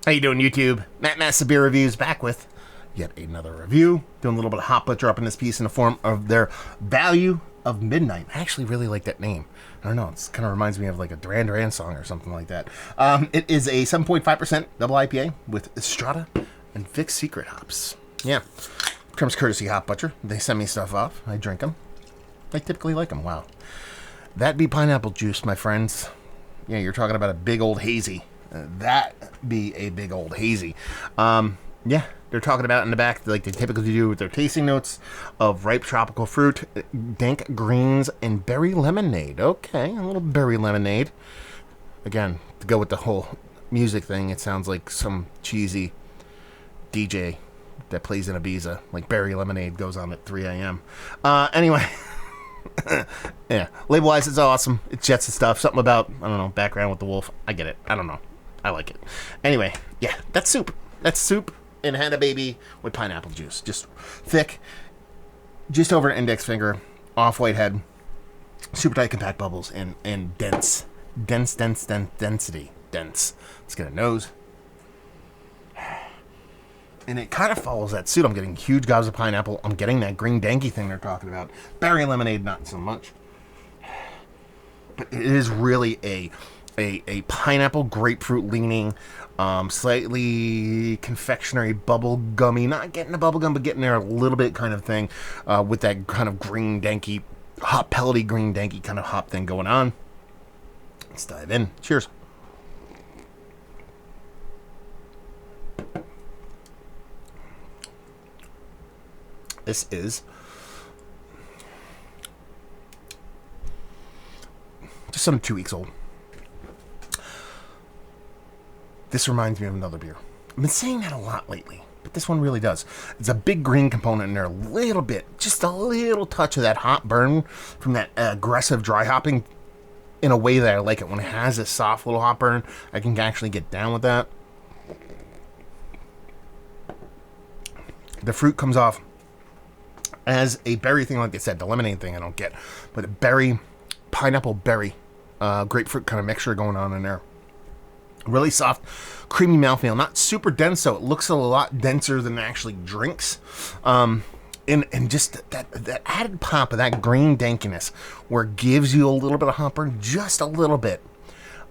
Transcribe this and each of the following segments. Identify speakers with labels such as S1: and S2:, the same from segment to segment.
S1: How you doing, YouTube? Matt Massa Beer Reviews back with yet another review. Doing a little bit of hot butcher up in this piece in the form of their Value of Midnight. I actually really like that name. I don't know. It kind of reminds me of like a Duran Duran song or something like that. It is a 7.5% double IPA with Estrada and Vic's Secret hops. Yeah. Comes courtesy Hot Butcher. They send me stuff off. I drink them. I typically like them. Wow. That be pineapple juice, my friends. Yeah, you're talking about a big old hazy. That be a big old hazy. Yeah, they're talking about in the back, like they typically do with their tasting notes, of ripe tropical fruit, dank greens, and berry lemonade. Okay, a little berry lemonade. Again, to go with the whole music thing, it sounds like some cheesy DJ that plays in Ibiza. Like berry lemonade goes on at 3 a.m. Anyway. Yeah, label-wise, it's awesome. It's jets and stuff. Something about, I don't know, background with the wolf. I get it. I don't know. I like it. Anyway, yeah, that's soup. That's soup in Hannah Baby with pineapple juice. Just thick, just over an index finger, off-white head, super tight compact bubbles, and dense. Density. Dense. Let's get a nose. And it kind of follows that suit. I'm getting huge gobs of pineapple. I'm getting that green danky thing they're talking about. Berry lemonade, not so much. But it is really a pineapple grapefruit leaning, slightly confectionery bubble gummy. Not getting the bubble gum, but getting there a little bit kind of thing, with that kind of green danky, hot pellety green danky kind of hop thing going on. Let's dive in. Cheers. This is just some 2 weeks old. This reminds me of another beer. I've been saying that a lot lately, but this one really does. It's a big green component in there, a little bit, just a little touch of that hot burn from that aggressive dry hopping in a way that I like it. When it has this soft little hot burn, I can actually get down with that. The fruit comes off as a berry thing, like I said, the lemonade thing I don't get, but a berry, pineapple berry, grapefruit kind of mixture going on in there. Really soft, creamy mouthfeel, not super dense, so it looks a lot denser than it actually drinks. And just that added pop of that green dankiness, where it gives you a little bit of hop burn, just a little bit.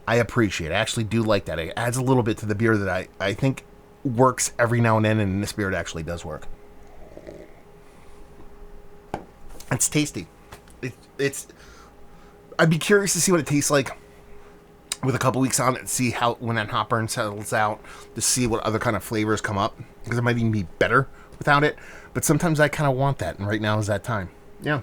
S1: I appreciate it. I actually do like that. It adds a little bit to the beer that I think works every now and then, and in this beer it actually does work. It's tasty. It's. I'd be curious to see what it tastes like with a couple weeks on it, and see how, when that hop burn settles out, to see what other kind of flavors come up, because it might even be better without it. But sometimes I kind of want that, and right now is that time. Yeah,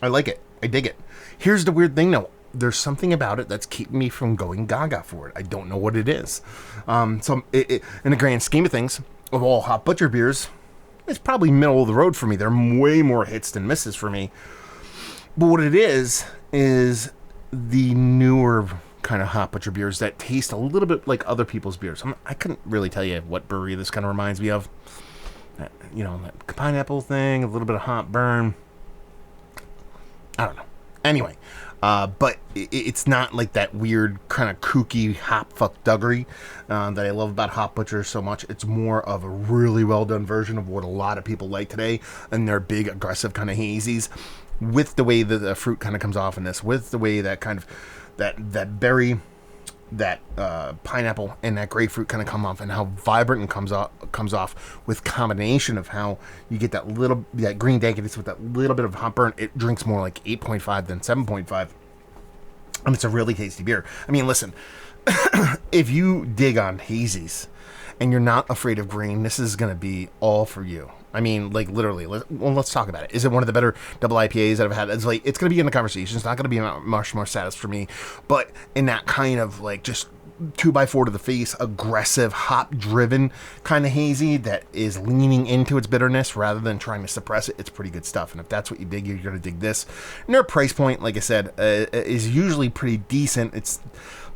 S1: I like it. I dig it. Here's the weird thing, though. There's something about it that's keeping me from going gaga for it. I don't know what it is. So in the grand scheme of things, of all Hot Butcher beers, it's probably middle of the road for me. There are way more hits than misses for me. But what it is the newer kind of Hot Butcher beers that taste a little bit like other people's beers. I couldn't really tell you what brewery this kind of reminds me of. That pineapple thing, a little bit of hot burn. I don't know. Anyway, but it's not like that weird kind of kooky hop fuck duggery that I love about Hot Butcher so much. It's more of a really well done version of what a lot of people like today, and their big aggressive kind of hazies, with the way that the fruit kind of comes off in this, with the way that kind of that berry, that pineapple, and that grapefruit kind of come off, and how vibrant it comes off with combination of how you get that green dankiness with that little bit of hot burn. It drinks more like 8.5 than 7.5. And it's a really tasty beer. I mean, listen, if you dig on hazies and you're not afraid of green, this is going to be all for you. I mean, like, literally. Let's talk about it. Is it one of the better double IPAs that I've had? It's like, it's going to be in the conversation. It's not going to be much more status for me. But in that kind of, like, just 2x4 to the face, aggressive, hop-driven kind of hazy that is leaning into its bitterness rather than trying to suppress it, it's pretty good stuff. And if that's what you dig, you're going to dig this. And their price point, like I said, is usually pretty decent. It's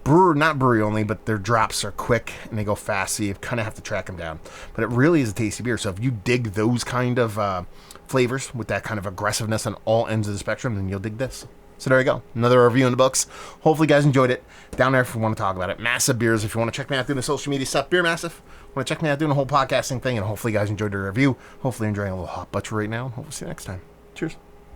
S1: not brewery only, but their drops are quick and they go fast, so you kind of have to track them down. But it really is a tasty beer. So if you dig those kind of flavors with that kind of aggressiveness on all ends of the spectrum, then you'll dig this. So there you go. Another review in the books. Hopefully you guys enjoyed it. Down there if you want to talk about it. Massive Beers. If you want to check me out doing the social media stuff. Beer Massive. Want to check me out doing the whole podcasting thing. And hopefully you guys enjoyed the review. Hopefully you're enjoying a little hot butcher right now. Hopefully see you next time. Cheers.